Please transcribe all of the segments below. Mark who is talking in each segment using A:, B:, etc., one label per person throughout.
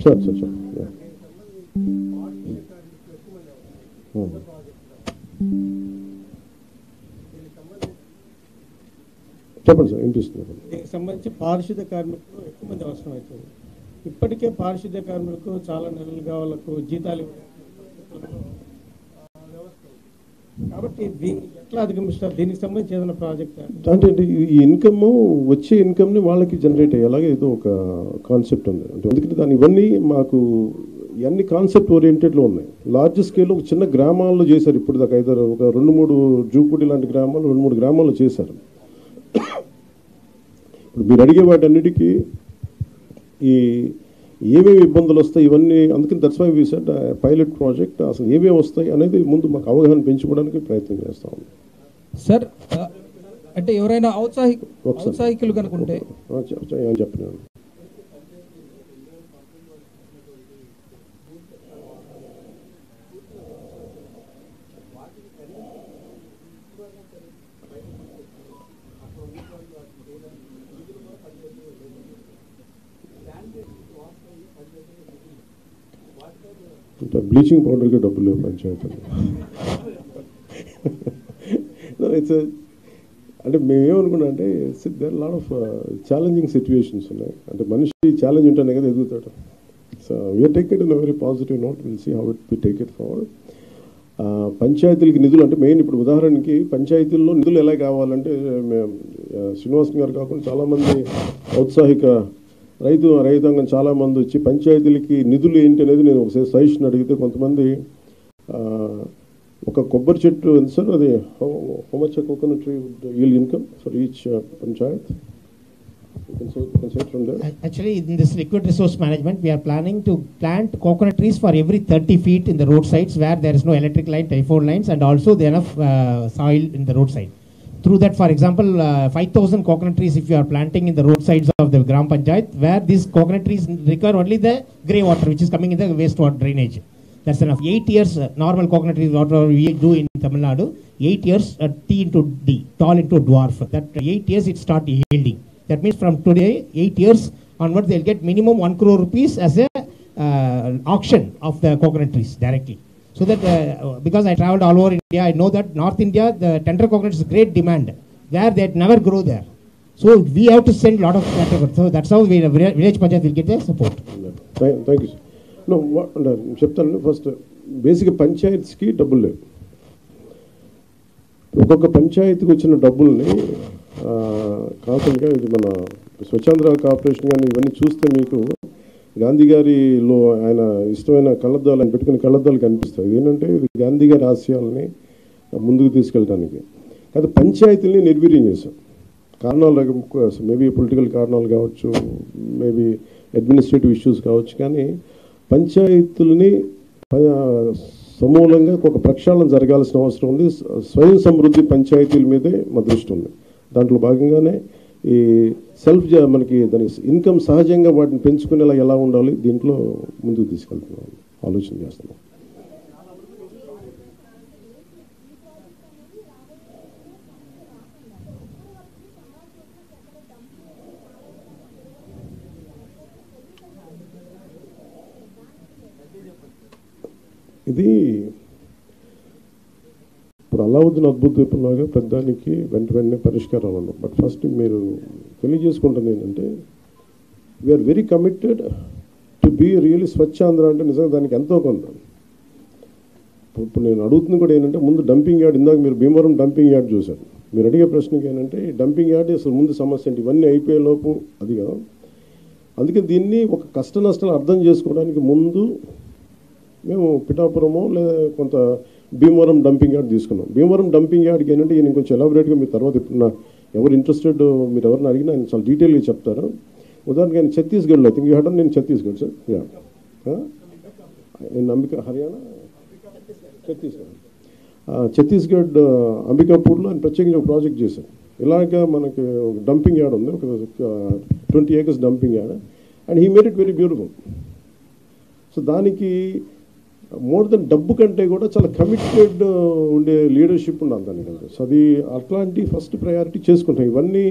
A: Sir చెప్పండి sir, interest.
B: దీనికి సంబంధించి పారిశుద్ధ్య కార్మికులు ఎక్కువ మంది అవసరం అవుతుంది. ఇప్పటికే పారిశుద్ధ్య కార్మికులకు చాలా నెలలుగా వాళ్ళకు జీతాలు కాబట్టి దీన్ని ఎట్లా అధిగమిస్తారు? దీనికి సంబంధించి ఏదైనా ప్రాజెక్ట్
A: అంటే ఈ ఇన్కమ్ వచ్చే ఇన్కమ్ని వాళ్ళకి జనరేట్ అయ్యేలాగా ఏదో ఒక కాన్సెప్ట్ ఉంది. అంటే అందుకని దాని ఇవన్నీ మాకు ఇవన్నీ కాన్సెప్ట్ ఓరియంటెడ్లో ఉన్నాయి. లార్జ్ స్కేల్లో ఒక చిన్న గ్రామాల్లో చేశారు. ఇప్పుడు దాకా అయితే ఒక 2-3 జూపూడి లాంటి గ్రామాలు 2-3 గ్రామాల్లో చేశారు. ఇప్పుడు మీరు అడిగే వాటన్నిటికీ ఈ ఏమేమి ఇబ్బందులు వస్తాయి ఇవన్నీ, అందుకని that's why we said pilot project. అసలు ఏమేమి వస్తాయి అనేది ముందు మాకు అవగాహన పెంచుకోవడానికి ప్రయత్నం చేస్తాం
C: సార్. అంటే ఎవరైనా ఔత్సాహికులు కనుకుంటే
A: చెప్పినాను. బ్లీచింగ్ పౌడర్కి డబ్బులు లేవు పంచాయతీ. అంటే మేమేమనుకున్నా అంటే there lot of challenging situations ఉన్నాయి. అంటే మనిషి ఛాలెంజ్ ఉంటేనే కదా ఎదుగుతాడు. So we are take it in a very positive note. Will see how it we take it forward. పంచాయతీలకి నిధులు అంటే మెయిన్ ఇప్పుడు ఉదాహరణకి పంచాయతీల్లో నిధులు ఎలా కావాలంటే శ్రీనివాసన్ గారు కాకుండా చాలామంది ఔత్సాహిక రైతాంగం చాలామంది వచ్చి పంచాయతీలకి నిధులు ఏంటి అనేది నేను ఒకసారి సజెషన్ అడిగితే కొంతమంది ఒక కొబ్బరి చెట్టు ఎంత సార్ అది how much coconut tree yield income for each panchayat? You can say from there.
D: Actually, in this liquid resource management, we are planning to plant coconut trees for every 30 feet in the roadsides where there is no electric line, telephone lines, and also there enough soil in the roadside. Through that, for example, 5,000 coconut trees if you are planting in the roadsides of the Gram Panchayat, where these coconut trees recover only the grey water which is coming in the wastewater drainage. That's enough. 8 years normal coconut trees, whatever we do in Tamil Nadu, 8 years T into D, tall into dwarf. That 8 years it start yielding. That means from today, 8 years onwards, they'll get minimum 1 crore rupees as a auction of the coconut trees directly. So that because I traveled all over India, I know that North India, the tender coconut is great demand. There they never grow there. So we have to send a lot of tender. So that's how village panchayat will get their support.
A: Thank you, sir. No, చెప్తాను. First బేసిక్గా పంచాయత్స్కి డబ్బులు లేవు. ఒక్కొక్క పంచాయతీకి వచ్చిన డబ్బుల్ని కాన్సెంట్గా ఇది మన స్వచ్ఛాంధ్ర కార్పొరేషన్ కానీ ఇవన్నీ చూస్తే మీకు గాంధీ గారిలో ఆయన ఇష్టమైన కళ్ళద్దాలు ఆయన పెట్టుకుని కళ్ళద్దాలు కనిపిస్తాయి. ఏంటంటే ఇది గాంధీ గారి ఆశయాలని ముందుకు తీసుకెళ్ళడానికి. అయితే పంచాయతీలని నిర్వీర్యం చేశాం. కారణాలు మేబీ పొలిటికల్ కారణాలు కావచ్చు, మేబీ అడ్మినిస్ట్రేటివ్ ఇష్యూస్ కావచ్చు. కానీ పంచాయతీలని సమూలంగా ఒక ప్రక్షాళన జరగాల్సిన అవసరం ఉంది. స్వయం సమృద్ధి పంచాయతీల మీదే మా దృష్టి ఉంది. దాంట్లో భాగంగానే ఈ మనకి దాని ఇన్కమ్ సహజంగా వాటిని పెంచుకునేలా ఎలా ఉండాలి దీంట్లో ముందుకు తీసుకెళ్తున్నాం, ఆలోచన చేస్తున్నాం. ఇది ఇప్పుడు అలావుద్దీన్ అద్భుత దీపంలాగా పెద్దానికి వెంటనే పరిష్కారాలు ఉండవు. బట్ ఫస్ట్ మీరు తెలియజేసుకుంటుంది ఏంటంటే we are very committed to be really Swachh Andhra. అంటే నిజంగా దానికి ఎంతో కొంత ఇప్పుడు నేను అడుగుతుంది కూడా ఏంటంటే ముందు డంపింగ్ యార్డ్, ఇందాక మీరు భీమవరం డంపింగ్ యార్డ్ చూశారు. మీరు అడిగే ప్రశ్నకి ఏంటంటే ఈ డంపింగ్ యార్డ్ అసలు ముందు సమస్య ఏంటి, ఇవన్నీ అయిపోయేలోపు అది కదా. అందుకే దీన్ని ఒక కష్ట నష్టాలు అర్థం చేసుకోవడానికి ముందు మేము పిఠాపురమో లేదా కొంత భీమవరం డంపింగ్ యార్డ్ తీసుకున్నాం. భీమవరం డంపింగ్ యార్డ్కి ఏంటంటే నేను కొంచెం ఎలాబొరేట్గా మీరు తర్వాత ఇప్పుడు ఎవరు ఇంట్రెస్టెడ్ మీరు ఎవరిని అడిగినా ఆయన చాలా డీటెయిల్గా చెప్తారు. ఉదాహరణకి ఆయన ఛత్తీస్గఢ్లో, ఐ థింక్ యూ హ్యాడ్ నేను ఛత్తీస్గఢ్ సార్, నేను హర్యానా ఛత్తీస్గఢ్ అంబికాపూర్లో ఆయన ప్రత్యేకంగా ఒక ప్రాజెక్ట్ చేశారు. ఇలాగా మనకి ఒక డంపింగ్ యార్డ్ ఉంది, ఒక 20 acres dumping yard, and he made it very beautiful. So దానికి మోర్ దెన్ డబ్బు కంటే కూడా చాలా కమిటెడ్ ఉండే లీడర్షిప్ ఉండాలి దానికంటే. సో అది అట్లాంటి ఫస్ట్ ప్రయారిటీ చేసుకుంటాం. ఇవన్నీ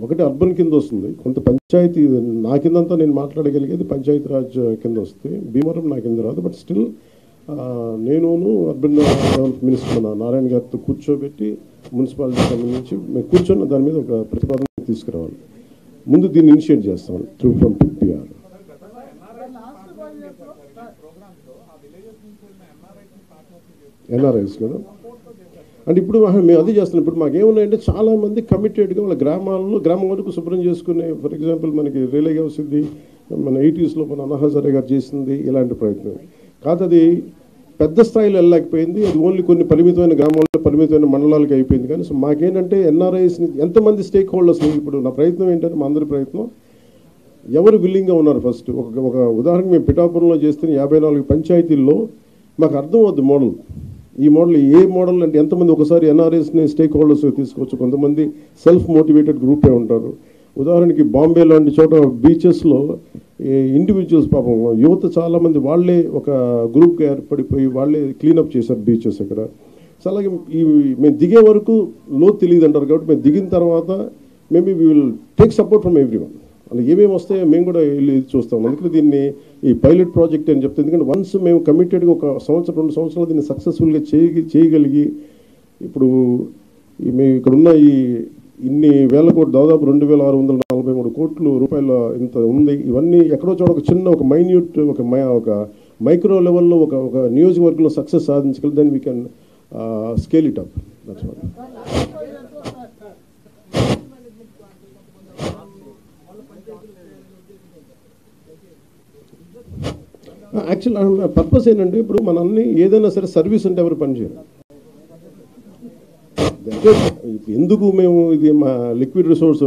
A: ఒకటి అర్బన్ కింద వస్తుంది, కొంత పంచాయతీ నా కిందంతా నేను మాట్లాడగలిగేది పంచాయతీ రాజ్ కింద వస్తుంది, భీమవరం నా కింద రాదు. బట్ స్టిల్ నేను అర్బన్ డెవలప్ మినిస్టర్ మన నారాయణ గారితో కూర్చోబెట్టి మున్సిపాలిటీ సంబంధించి మేము కూర్చొని దాని మీద ఒక ప్రతిపాదన తీసుకురావాలి. ముందు దీన్ని ఇనిషియేట్ చేస్తాం త్రూ ఫ్రమ్ పిఆర్. ఎన్ఆర్ఐస్ కదా. అంటే ఇప్పుడు మేము అది చేస్తున్నాం. ఇప్పుడు మాకేమున్నాయంటే చాలామంది కమిటెడ్గా వాళ్ళ గ్రామం వరకు శుభ్రం చేసుకునే, ఫర్ ఎగ్జాంపుల్ మనకి రిలే వస్తుంది, మన 80s మన అన్నా హజారే గారు చేసింది ఇలాంటి ప్రయత్నం కాదు. అది పెద్ద స్థాయిలో వెళ్ళలేకపోయింది. అది ఓన్లీ కొన్ని పరిమితమైన గ్రామాల్లో పరిమితమైన మండలాలకు అయిపోయింది. కానీ సో మాకేంటంటే ఎన్ఆర్ఐస్ని ఎంతమంది స్టేక్ హోల్డర్స్, ఇప్పుడు నా ప్రయత్నం ఏంటంటే మా అందరి ప్రయత్నం ఎవరు విల్లింగ్గా ఉన్నారు. ఫస్ట్ ఒక ఉదాహరణకు మేము పిఠాపురంలో చేస్తున్న 54 పంచాయతీల్లో మాకు అర్థం అవుద్ది మోడల్. ఈ మోడల్ ఏ మోడల్ అంటే ఎంతమంది ఒకసారి ఎన్ఆర్ఎస్ని స్టేక్ హోల్డర్స్ తీసుకోవచ్చు, కొంతమంది సెల్ఫ్ మోటివేటెడ్ గ్రూపే ఉంటారు. ఉదాహరణకి బాంబే లాంటి చోట బీచెస్లో ఇండివిజువల్స్ పాపం యువత చాలామంది వాళ్ళే ఒక గ్రూప్గా ఏర్పడిపోయి వాళ్ళే క్లీనప్ చేశారు బీచెస్ ఇక్కడ. సో అలాగే మేము దిగే వరకు లోతు తెలియదు అంటారు. కాబట్టి మేము దిగిన తర్వాత maybe we will take support from every one. అలా ఏమేమి వస్తాయో మేము కూడా వెళ్ళి చూస్తాం. అందుకని దీన్ని ఈ పైలట్ ప్రాజెక్ట్ అని చెప్తాం. ఎందుకంటే వన్స్ మేము కమిటెడ్గా ఒక సంవత్సరం 2 సంవత్సరాలు దీన్ని సక్సెస్ఫుల్గా చేయగలిగి ఇప్పుడు మేము ఇక్కడున్న ఇన్ని వేల కోట్లు, దాదాపు 2643 కోట్ల రూపాయల ఇంత ఉంది. ఇవన్నీ ఎక్కడో చోట ఒక చిన్న ఒక మైన్యూట్ ఒక మైక్రో లెవెల్లో ఒక నియోజకవర్గంలో సక్సెస్ సాధించగలి, then we can scale it up. That's all. Actual purpose ఏంటంటే ఇప్పుడు మన అన్ని ఏదైనా సరే సర్వీస్ అంటే ఎవరు పని చేయాలి. ఎందుకు మేము ఇది మా liquid resource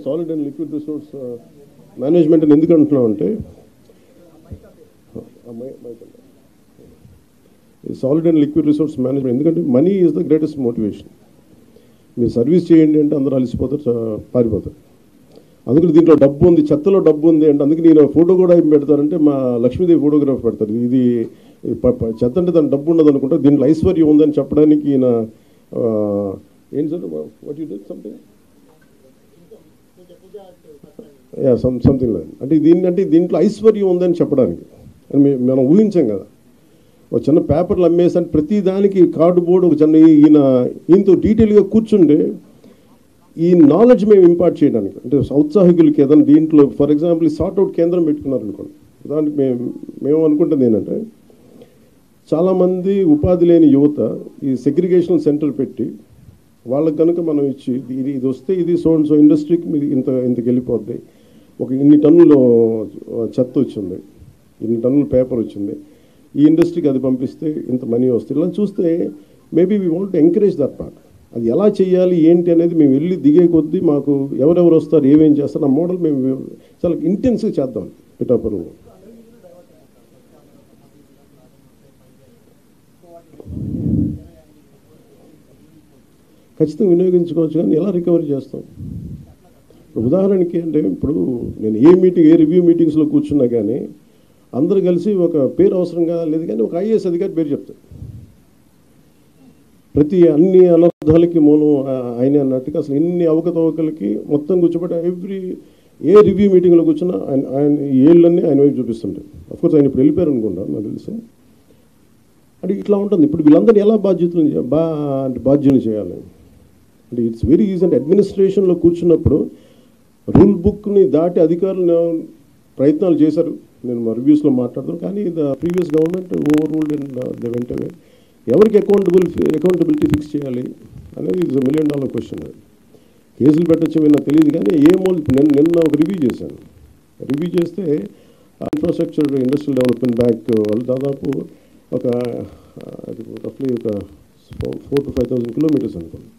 A: solid and liquid resource management అని ఎందుకు అంటున్నాం అంటే solid and liquid resource management ఎందుకంటే money is the greatest motivation. మీరు సర్వీస్ చేయండి అంటే అందరూ అలసిపోతారు, పారిపోతారు. అందుకని దీంట్లో డబ్బు ఉంది, చెత్తలో డబ్బు ఉంది అంటే అందుకే నేను ఫోటో కూడా ఏం పెడతారంటే మా లక్ష్మీదేవి ఫోటోగ్రాఫ్ పెడతారు. ఇది చెత్త అంటే దాని డబ్బు ఉండదు అనుకుంటా, దీంట్లో ఐశ్వర్యం ఉందని చెప్పడానికి ఈయన ఏంటి sir what you do something something లేదు అంటే దీంట్లో ఐశ్వర్యం ఉందని చెప్పడానికి మనం ఊహించాం కదా. ఒక చిన్న పేపర్లు అమ్మేసి అంటే ప్రతి దానికి కార్డుబోర్డు ఒక చిన్న ఈయనతో డీటెయిల్గా కూర్చుంటే ఈ నాలెడ్జ్ మేము ఇంపార్ట్ చేయడానికి అంటే ఔత్సాహికులకి ఏదైనా దీంట్లో ఫర్ ఎగ్జాంపుల్ సార్ట్అవుట్ కేంద్రం పెట్టుకున్నారు అనుకోండి. దానికి మేము అనుకుంటుంది ఏంటంటే చాలామంది ఉపాధి లేని యువత ఈ సెగ్రిగేషన్ సెంటర్ పెట్టి వాళ్ళకి కనుక మనం ఇచ్చి ఇది వస్తే ఇది సో ఇండస్ట్రీకి మీరు ఇంతకు వెళ్ళిపోద్ది, ఒక ఇన్ని టన్నులు చెత్త వచ్చింది, ఇన్ని టన్నుల పేపర్ వచ్చింది, ఈ ఇండస్ట్రీకి అది పంపిస్తే ఇంత మనీ వస్తుంది. ఇలా చూస్తే maybe we want to encourage that part. అది ఎలా చేయాలి ఏంటి అనేది మేము వెళ్ళి దిగే కొద్దీ మాకు ఎవరెవరు వస్తారు ఏమేం చేస్తారు ఆ మోడల్ మేము చాలా ఇంటెన్స్గా చేద్దాం పిఠాపురంలో. ఖచ్చితంగా వినియోగించుకోవచ్చు, కానీ ఎలా రికవరీ చేస్తాం? ఉదాహరణకి అంటే ఇప్పుడు నేను ఏ రివ్యూ మీటింగ్స్లో కూర్చున్నా కానీ అందరూ కలిసి ఒక పేరు అవసరంగా లేదు కానీ ఒక ఐఏఎస్ అధికారి పేరు చెప్తారు. అన్ని అనర్థాలకి మూలం ఆయన అన్నట్టుగా అసలు ఎన్ని అవకతవకలకి మొత్తం కూర్చోబెట్టి ఏ రివ్యూ మీటింగ్లో కూర్చున్నా ఆయన ఏళ్ళన్నీ ఆయన వైపు చూపిస్తుంటారు. అఫ్కోర్స్ ఆయన ఇప్పుడు వెళ్ళిపోయారు అనుకుంటాను నాకు తెలిసి. అంటే ఇట్లా ఉంటుంది. ఇప్పుడు వీళ్ళందరినీ ఎలా బాధ్యులు చేయాలి అంటే ఇట్స్ వెరీ ఈజీ. అంటే అడ్మినిస్ట్రేషన్లో కూర్చున్నప్పుడు రూల్ బుక్ని దాటి అధికారులు ప్రయత్నాలు చేశారు. నేను మా రివ్యూస్లో మాట్లాడుతాను. కానీ the previous government over ruled and they went away. ఎవరికి అకౌంటబిలిటీ ఫిక్స్ చేయాలి అనేది ఇట్స్ $1 million క్వశ్చన్. కేసులు పెట్టచ్చు నాకు తెలియదు కానీ నిన్న ఒక రివ్యూ చేశాను. రివ్యూ చేస్తే ఇన్ఫ్రాస్ట్రక్చర్ ఇండస్ట్రియల్ డెవలప్మెంట్ బ్యాంక్ వాళ్ళు దాదాపు ఒక రఫ్లీ ఒక 4,000 to 5,000 kilometers అనుకోండి.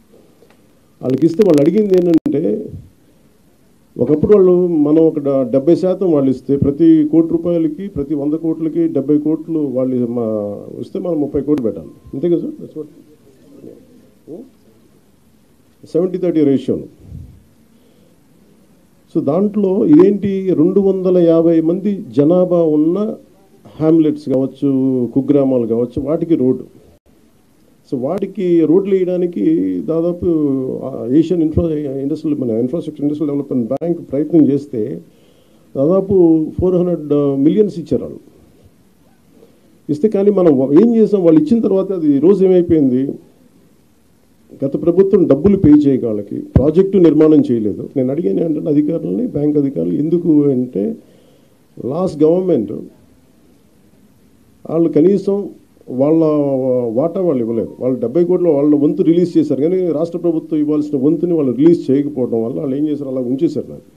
A: వాళ్ళకి ఇస్తే వాళ్ళు అడిగింది ఏంటంటే ఒకప్పుడు మనం ఒక 70% వాళ్ళు ఇస్తే ప్రతి ₹1,00,00,000కి ప్రతి 100 కోట్లకి 70 కోట్లు వాళ్ళు ఇస్తే మనం 30 కోట్లు పెట్టాలి. అంతే కదా సార్? 70-30 రేషియోను. సో దాంట్లో ఇదేంటి 250 మంది జనాభా ఉన్న హ్యామ్లెట్స్ కావచ్చు, కుగ్రామాలు కావచ్చు, వాటికి రోడ్డు సో వాటికి రోడ్లు వేయడానికి దాదాపు Asian infrastructure industrial development bank ప్రయత్నం చేస్తే దాదాపు 400 మిలియన్స్ ఇచ్చారు వాళ్ళు. ఇస్తే కానీ మనం ఏం చేసాం, వాళ్ళు ఇచ్చిన తర్వాత అది రోజు ఏమైపోయింది, గత ప్రభుత్వం డబ్బులు పే చేయక వాళ్ళకి ప్రాజెక్టు నిర్మాణం చేయలేదు. నేను అడిగాను ఏంటంటే అధికారులని, బ్యాంక్ అధికారులు, ఎందుకు అంటే లాస్ట్ గవర్నమెంట్ వాళ్ళు కనీసం వాళ్ళ వాటా వాళ్ళు ఇవ్వలేదు. వాళ్ళు 70 కోట్ల వాళ్ళ వంతు రిలీజ్ చేశారు, కానీ రాష్ట్ర ప్రభుత్వం ఇవ్వాల్సిన వంతుని వాళ్ళు రిలీజ్ చేయకపోవడం వల్ల వాళ్ళు ఏం చేశారు, అలా ఉంచేశారు నాకు.